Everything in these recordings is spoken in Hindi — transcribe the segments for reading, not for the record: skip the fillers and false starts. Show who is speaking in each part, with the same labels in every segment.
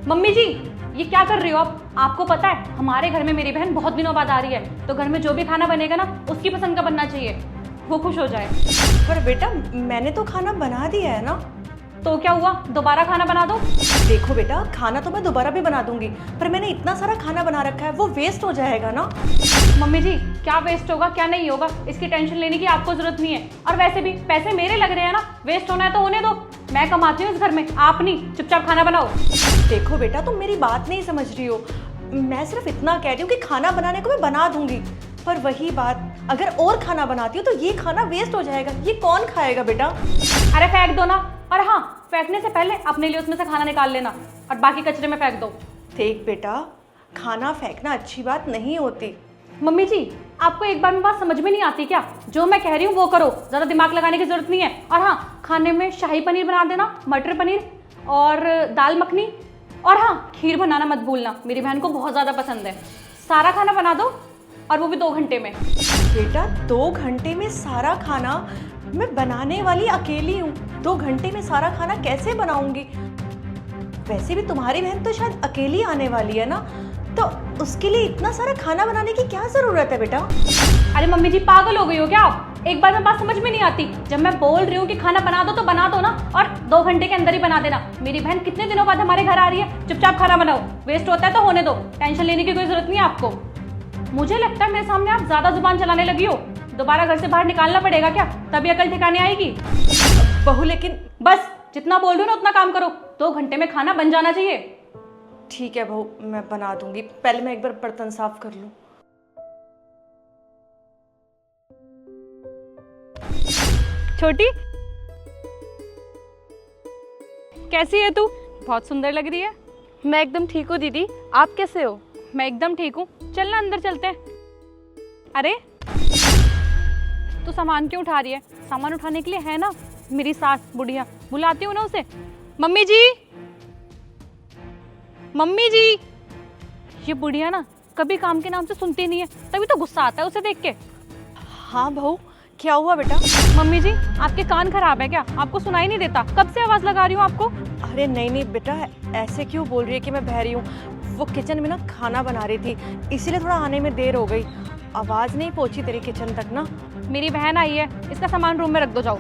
Speaker 1: मम्मी जी, ये क्या कर रही हो आप? आपको पता है हमारे घर में मेरी बहन बहुत दिनों बाद आ रही है, तो घर में जो भी खाना बनेगा ना उसकी पसंद का बनना चाहिए, वो खुश हो जाए।
Speaker 2: पर बेटा मैंने तो खाना बना दिया है ना।
Speaker 1: तो क्या हुआ, दोबारा खाना बना दो।
Speaker 2: देखो बेटा, खाना तो मैं दोबारा भी बना दूंगी, पर मैंने इतना सारा खाना बना रखा है, वो वेस्ट हो जाएगा ना।
Speaker 1: मम्मी जी, क्या वेस्ट होगा क्या नहीं होगा इसकी टेंशन लेने की आपको जरूरत नहीं है। और वैसे भी पैसे मेरे लग रहे हैं ना, वेस्ट होना है तो होने दो। मैं कमाती हूँ इस घर में, आप नहीं। चुपचाप खाना बनाओ।
Speaker 2: देखो बेटा, तुम मेरी बात नहीं समझ रही हो। मैं सिर्फ इतना कह रही हूँ कि खाना बनाने को मैं बना दूंगी, पर वही बात, अगर और खाना बनाती हूँ तो ये खाना वेस्ट हो जाएगा। ये कौन खाएगा बेटा?
Speaker 1: अरे फेंक दो ना। और हाँ, फेंकने से पहले अपने लिए उसमें से खाना निकाल लेना और बाकी कचरे में फेंक दो।
Speaker 2: देख बेटा, खाना फेंकना अच्छी बात नहीं होती।
Speaker 1: मम्मी जी, आपको एक बार में बात समझ में नहीं आती क्या? जो मैं कह रही हूँ वो करो, ज़्यादा दिमाग लगाने की जरूरत नहीं है। और हाँ, खाने में शाही पनीर बना देना, मटर पनीर और दाल मखनी। और हाँ, खीर बनाना मत भूलना, मेरी बहन को बहुत ज़्यादा पसंद है। सारा खाना बना दो, और वो भी 2 घंटे में।
Speaker 2: बेटा 2 घंटे में सारा खाना? मैं बनाने वाली अकेली हूँ, 2 घंटे में सारा खाना कैसे बनाऊंगी? वैसे भी तुम्हारी बहन तो शायद अकेली आने वाली है ना, तो उसके लिए इतना सारा खाना बनाने की क्या जरूरत है बेटा?
Speaker 1: अरे मम्मी जी, पागल हो गई हो क्या आप? एक बार में बात समझ में नहीं आती? जब मैं बोल रही हूँ कि खाना बना दो तो बना दो ना, और 2 घंटे के अंदर ही बना देना। मेरी बहन कितने दिनों बाद हमारे घर आ रही है, चुपचाप खाना बनाओ। वेस्ट होता है तो होने दो, टेंशन लेने की कोई जरूरत नहीं है आपको। मुझे लगता है मेरे सामने आप ज्यादा जुबान चलाने लगी हो। दोबारा घर से बाहर निकालना पड़ेगा क्या, तभी अकल ठिकाने आएगी।
Speaker 2: बहू लेकिन
Speaker 1: बस, जितना बोल रही हूँ ना उतना काम करो। 2 घंटे में खाना बन जाना चाहिए।
Speaker 2: ठीक है बहू, मैं बना दूंगी। पहले मैं एक बार बर्तन साफ कर लूं।
Speaker 1: छोटी, कैसी है तू? बहुत सुंदर लग रही है।
Speaker 3: मैं एकदम ठीक हूँ दीदी, आप कैसे हो?
Speaker 1: मैं एकदम ठीक हूँ। चल ना अंदर चलते हैं। अरे तू सामान क्यों उठा रही है? सामान उठाने के लिए है ना मेरी सास बुढ़िया, बुलाती हूँ ना उसे। मम्मी जी, मम्मी जी। ये बुढ़िया ना कभी काम के नाम से सुनती नहीं है, तभी तो गुस्सा आता है उसे देख के।
Speaker 2: हाँ बहू, क्या हुआ बेटा?
Speaker 1: मम्मी जी, आपके कान खराब है क्या? आपको सुनाई नहीं देता? कब से आवाज लगा रही हूँ आपको।
Speaker 2: अरे नहीं नहीं बेटा, ऐसे क्यों बोल रही है कि मैं बहरी हूँ? वो किचन में ना खाना बना रही थी, इसीलिए थोड़ा आने में देर हो गई। आवाज नहीं पहुंची तेरी किचन तक ना।
Speaker 1: मेरी बहन आई है, इसका सामान रूम में रख दो, जाओ।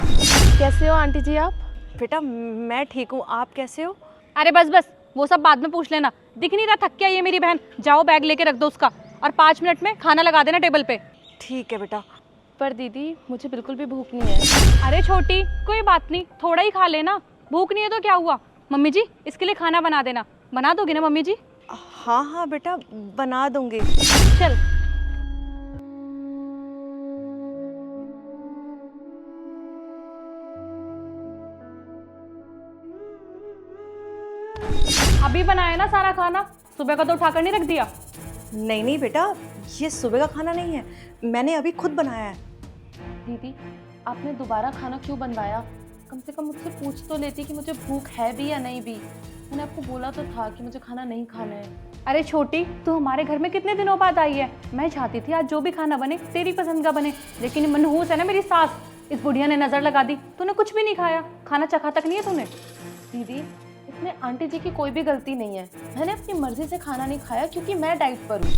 Speaker 3: कैसे हो आंटी जी आप?
Speaker 2: बेटा मैं ठीक हूँ, आप कैसे हो?
Speaker 1: अरे बस बस, वो सब बाद में पूछ लेना। दिख नहीं रहा थक के आई है मेरी बहन? जाओ बैग लेके रख दो उसका, और 5 मिनट में खाना लगा देना टेबल पे।
Speaker 2: ठीक है बेटा।
Speaker 3: पर दीदी मुझे बिल्कुल भी भूख नहीं है।
Speaker 1: अरे छोटी, कोई बात नहीं, थोड़ा ही खा लेना। भूख नहीं है तो क्या हुआ? मम्मी जी, इसके लिए खाना बना देना। बना दोगी ना मम्मी जी?
Speaker 2: हाँ हाँ बेटा, बना दूंगी।
Speaker 1: चल। अभी बनाया ना सारा खाना? सुबह का तो उठाकर नहीं रख दिया?
Speaker 2: नहीं नहीं बेटा, ये सुबह का खाना नहीं है, मैंने अभी खुद बनाया है।
Speaker 3: दीदी आपने दोबारा खाना क्यों बनवाया? कम से कम मुझसे पूछ तो लेती कि मुझे भूख है भी या नहीं भी। मैंने आपको बोला तो था कि मुझे खाना नहीं खाना है।
Speaker 1: अरे छोटी, तू हमारे घर में कितने दिनों बाद आई है। मैं चाहती थी आज जो भी खाना बने तेरी पसंद का बने, लेकिन मनहूस है ना मेरी सास, इस बुढ़िया ने नजर लगा दी। तूने कुछ भी नहीं खाया, खाना चखा तक नहीं है तूने।
Speaker 3: दीदी इसमें आंटी जी की कोई भी गलती नहीं है। मैंने अपनी मर्जी से खाना नहीं खाया क्योंकि मैं डाइट पर हूँ।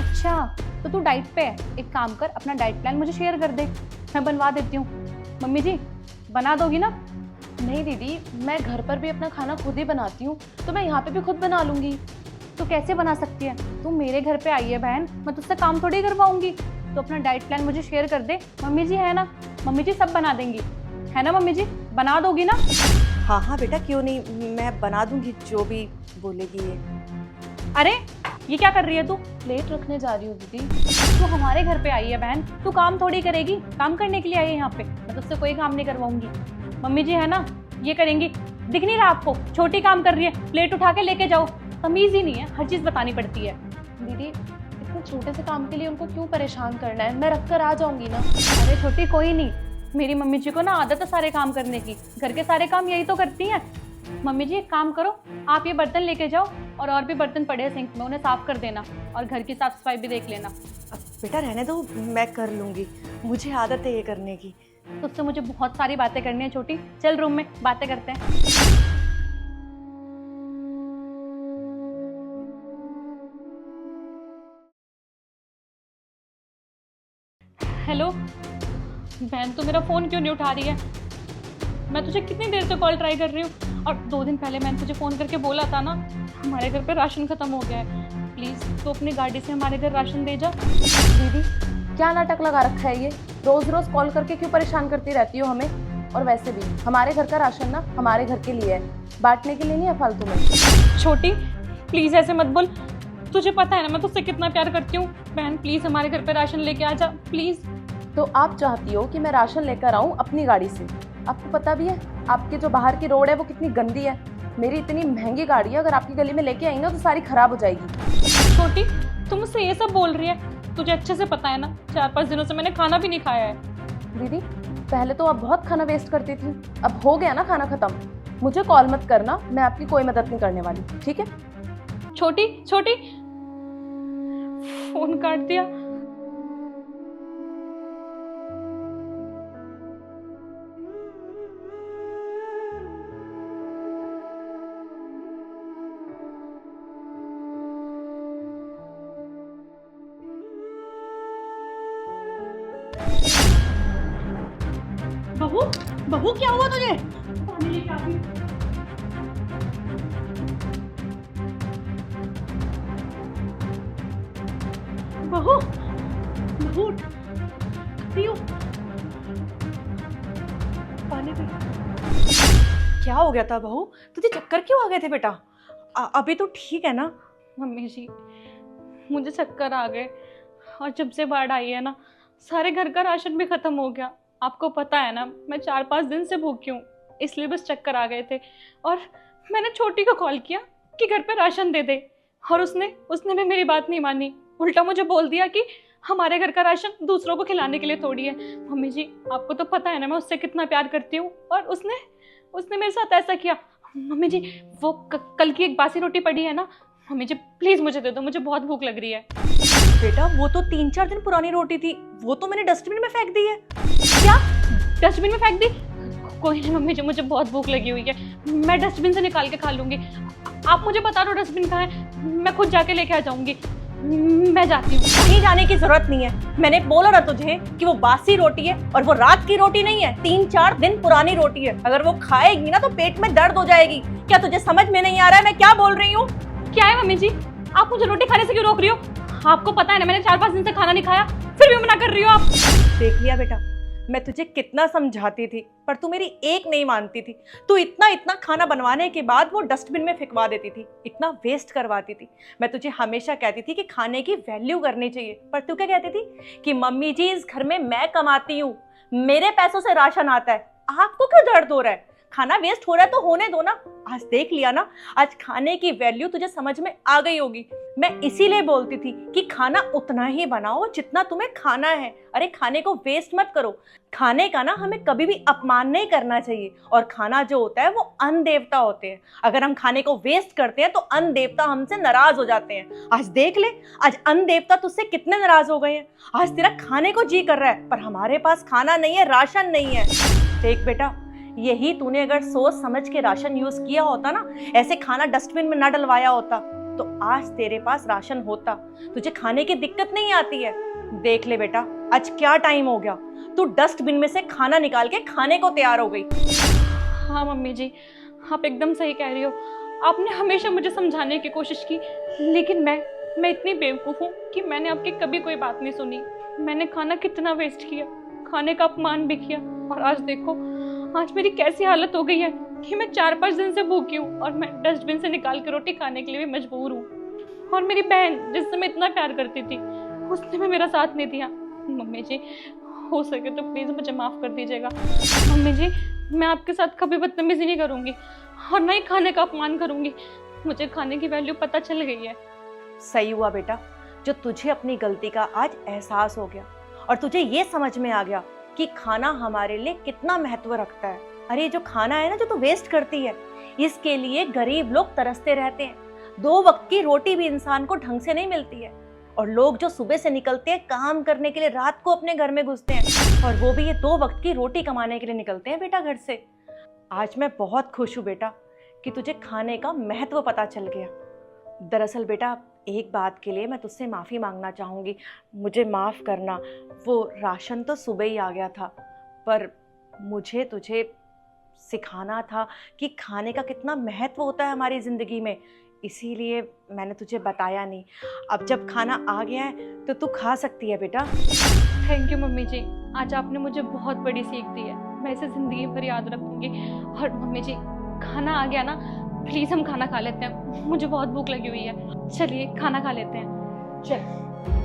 Speaker 1: अच्छा, तो तू डाइट पे है? एक काम कर, अपना डाइट प्लान मुझे शेयर कर दे, मैं बनवा देती हूँ। मम्मी जी, बना दोगी ना?
Speaker 3: नहीं दीदी, मैं घर पर भी अपना खाना खुद ही बनाती हूँ, तो मैं यहाँ पे भी खुद बना लूँगी।
Speaker 1: तो कैसे बना सकती है? तू मेरे घर पे आई है बहन, मैं तुझसे काम थोड़ी करवाऊंगी। तो अपना डाइट प्लान मुझे शेयर कर दे। मम्मी जी है ना, मम्मी जी सब बना देंगी, है ना मम्मी जी? बना दोगी ना?
Speaker 2: हाँ हाँ बेटा, क्यों नहीं, मैं बना दूंगी जो भी बोलेगी ये।
Speaker 1: अरे ये क्या कर रही है तू?
Speaker 3: प्लेट रखने जा रही हूँ दीदी।
Speaker 1: तू हमारे घर पे आई है बहन, तू काम थोड़ी करेगी। काम करने के लिए आई है यहाँ पे, मैं तुझसे कोई काम नहीं करवाऊंगी। मम्मी जी है ना, ये करेंगी। दिख नहीं रहा आपको? छोटी काम कर रही है, प्लेट उठा के लेके जाओ। तमीज ही नहीं है, हर चीज बतानी पड़ती है।
Speaker 3: दीदी इतने छोटे से काम के लिए उनको क्यों परेशान करना है? मैं रख कर आ जाऊंगी ना।
Speaker 1: अरे छोटी, कोई नहीं, मेरी मम्मी जी को ना आदत है सारे काम करने की, घर के सारे काम यही तो करती हैं। मम्मी जी एक काम करो, आप ये बर्तन लेके जाओ, और भी बर्तन पड़े हैं सिंक में, उन्हें साफ कर देना, और घर की साफ सफाई भी देख लेना।
Speaker 2: अब बेटा रहने दो, मैं कर लूंगी, मुझे आदत है ये करने की।
Speaker 1: तुझसे मुझे बहुत सारी बातें करनी है छोटी, चल रूम में बातें करते हैं। हेलो बहन, तो मेरा फ़ोन क्यों नहीं उठा रही है? मैं तुझे कितनी देर से कॉल ट्राई कर रही हूँ, और 2 दिन पहले मैंने तुझे फ़ोन करके बोला था ना, हमारे घर पे राशन ख़त्म हो गया है। प्लीज़ तो अपनी गाड़ी से हमारे घर राशन दे जा।
Speaker 3: दीदी क्या नाटक लगा रखा है ये? रोज रोज कॉल करके क्यों परेशान करती रहती हो हमें? और वैसे भी हमारे घर का राशन ना हमारे घर के लिए है, बांटने के लिए नहीं है फालतू में।
Speaker 1: छोटी प्लीज़ ऐसे मत बोल, तुझे पता है ना मैं तुझसे कितना प्यार करती हूँ। बहन प्लीज़ हमारे घर पे राशन लेके आ जा प्लीज़।
Speaker 3: तो आप चाहती हो कि मैं राशन लेकर आऊँ अपनी गाड़ी से? आपको पता भी है आपकी जो बाहर की रोड है वो कितनी गंदी है। मेरी इतनी महंगी गाड़ी है, अगर आपकी गली में लेके आई ना तो सारी खराब हो जाएगी।
Speaker 1: छोटी तुम मुझसे ये सब बोल रही है, तुझे अच्छे से पता है ना 4-5 दिनों से मैंने खाना भी नहीं खाया है।
Speaker 3: दीदी पहले तो आप बहुत खाना वेस्ट करती थी, अब हो गया ना खाना खत्म। मुझे कॉल मत करना, मैं आपकी कोई मदद नहीं करने वाली, ठीक है?
Speaker 1: छोटी छोटी फोन काट दिया। बहू बहू क्या हुआ तुझे? पानी लेके आती हूँ। बहू बहू उठ, पियो पानी पी।
Speaker 2: क्या हो गया था बहू? तुझे चक्कर क्यों आ गए थे बेटा? अभी तो ठीक है ना?
Speaker 1: मम्मी जी मुझे चक्कर आ गए, और जब से बाढ़ आई है ना सारे घर का राशन भी खत्म हो गया। आपको पता है ना मैं 4-5 दिन से भूखी हूँ, इसलिए बस चक्कर आ गए थे। और मैंने छोटी को कॉल किया कि घर पे राशन दे दे, और उसने भी मेरी बात नहीं मानी, उल्टा मुझे बोल दिया कि हमारे घर का राशन दूसरों को खिलाने के लिए थोड़ी है। मम्मी जी आपको तो पता है ना मैं उससे कितना प्यार करती हूँ, और उसने मेरे साथ ऐसा किया। मम्मी जी वो कल की एक बासी रोटी पड़ी है ना, मम्मी जी प्लीज मुझे दे दो, मुझे बहुत भूख लग रही है।
Speaker 2: बेटा वो तो 3-4 दिन पुरानी रोटी थी, वो तो मैंने डस्टबिन में फेंक दी है।
Speaker 1: क्या डस्टबिन में फेंक दी? कोई नहीं मम्मी जी, मुझे बहुत भूख लगी हुई है, मैं डस्टबिन से निकाल के खा लूंगी। आप मुझे बता दो डस्टबिन कहाँ है, मैं खुद जाके लेके आ जाऊंगी। मैं जाती हूँ।
Speaker 2: कहीं जाने की जरूरत नहीं है, मैंने बोला ना तुझे कि वो बासी रोटी है, और वो रात की रोटी नहीं है, 3-4 दिन पुरानी रोटी है। अगर वो खाएगी ना तो पेट में दर्द हो जाएगी। क्या तुझे समझ में नहीं आ रहा है मैं क्या बोल रही हूँ?
Speaker 1: क्या है मम्मी जी, आप मुझे रोटी खाने से क्यों रोक रही हो? आपको पता है ना मैंने 4-5 दिन से खाना नहीं खाया, फिर भी मना कर रही हो आप।
Speaker 2: देख लिया बेटा, मैं तुझे कितना समझाती थी पर तू मेरी एक नहीं मानती थी। तू इतना इतना खाना बनवाने के बाद वो डस्टबिन में फेंकवा देती थी, इतना वेस्ट करवाती थी। मैं तुझे हमेशा कहती थी कि खाने की वैल्यू करनी चाहिए, पर तू क्या कहती थी कि मम्मी जी इस घर में मैं कमाती हूँ, मेरे पैसों से राशन आता है, आपको क्यों दर्द हो रहा है? खाना वेस्ट हो रहा है तो होने दो ना। आज देख लिया ना, आज खाने की वैल्यू तुझे समझ में आ गई होगी। मैं इसीलिए बोलती थी कि खाना उतना ही बनाओ जितना तुम्हें खाना है। अरे खाने को वेस्ट मत करो। खाने का ना हमें कभी भी अपमान नहीं करना चाहिए, और खाना जो होता है वो अन्न देवता होते हैं। अगर हम खाने को वेस्ट करते हैं तो अन्न देवता हमसे नाराज हो जाते हैं। आज देख ले, आज अन्न देवता तुझसे कितने नाराज हो गए हैं। आज तेरा खाने को जी कर रहा है पर हमारे पास खाना नहीं है, राशन नहीं है। देख बेटा, यही तूने अगर सोच समझ के राशन यूज किया होता ना, ऐसे खाना डस्टबिन में ना डलवाया होता, तो आज तेरे पास राशन होता, तुझे खाने की दिक्कत नहीं आती है। देख ले बेटा, आज क्या टाइम हो गया, तू डस्टबिन में से खाना निकाल के खाने को तैयार हो गई।
Speaker 1: हाँ मम्मी जी आप एकदम सही कह रही हो। आपने हमेशा मुझे समझाने की कोशिश की, लेकिन मैं इतनी बेवकूफ़ हूँ कि मैंने आपकी कभी कोई बात नहीं सुनी। मैंने खाना कितना वेस्ट किया, खाने का अपमान भी किया, और आज देखो आज मेरी कैसी हालत हो गई है कि मैं 4-5 दिन से भूखी हूँ, और मैं डस्टबिन से निकाल के रोटी खाने के लिए भी मजबूर हूँ। और मेरी बहन जिससे मैं इतना प्यार करती थी, उसने भी मेरा साथ नहीं दिया। मम्मी जी हो सके तो प्लीज़ मुझे माफ़ कर दीजिएगा। मम्मी जी मैं आपके साथ कभी बदतमीजी नहीं करूँगी, और ना ही खाने का अपमान करूँगी। मुझे खाने की वैल्यू पता चल गई है।
Speaker 2: सही हुआ बेटा जो तुझे अपनी गलती का आज एहसास हो गया, और तुझे ये समझ में आ गया कि खाना हमारे लिए कितना महत्व रखता है। अरे जो खाना है ना जो तू वेस्ट करती है, इसके लिए गरीब लोग तरसते रहते हैं। 2 वक्त की रोटी भी इंसान को ढंग से नहीं मिलती है, और लोग जो सुबह से निकलते हैं काम करने के लिए, रात को अपने घर में घुसते हैं, और वो भी ये 2 वक्त की रोटी कमाने के लिए निकलते हैं बेटा घर से। आज मैं बहुत खुश हूँ बेटा कि तुझे खाने का महत्व पता चल गया। दरअसल बेटा एक बात के लिए मैं तुझसे माफ़ी मांगना चाहूँगी, मुझे माफ़ करना। वो राशन तो सुबह ही आ गया था, पर मुझे तुझे सिखाना था कि खाने का कितना महत्व होता है हमारी ज़िंदगी में, इसीलिए मैंने तुझे बताया नहीं। अब जब खाना आ गया है तो तू खा सकती है बेटा।
Speaker 1: थैंक यू मम्मी जी, आज आपने मुझे बहुत बड़ी सीख दी है, मैं इसे ज़िंदगी भर याद रखूँगी। और मम्मी जी, खाना आ गया ना, प्लीज़ हम खाना खा लेते हैं, मुझे बहुत भूख लगी हुई है। चलिए खाना खा लेते हैं।
Speaker 2: चल।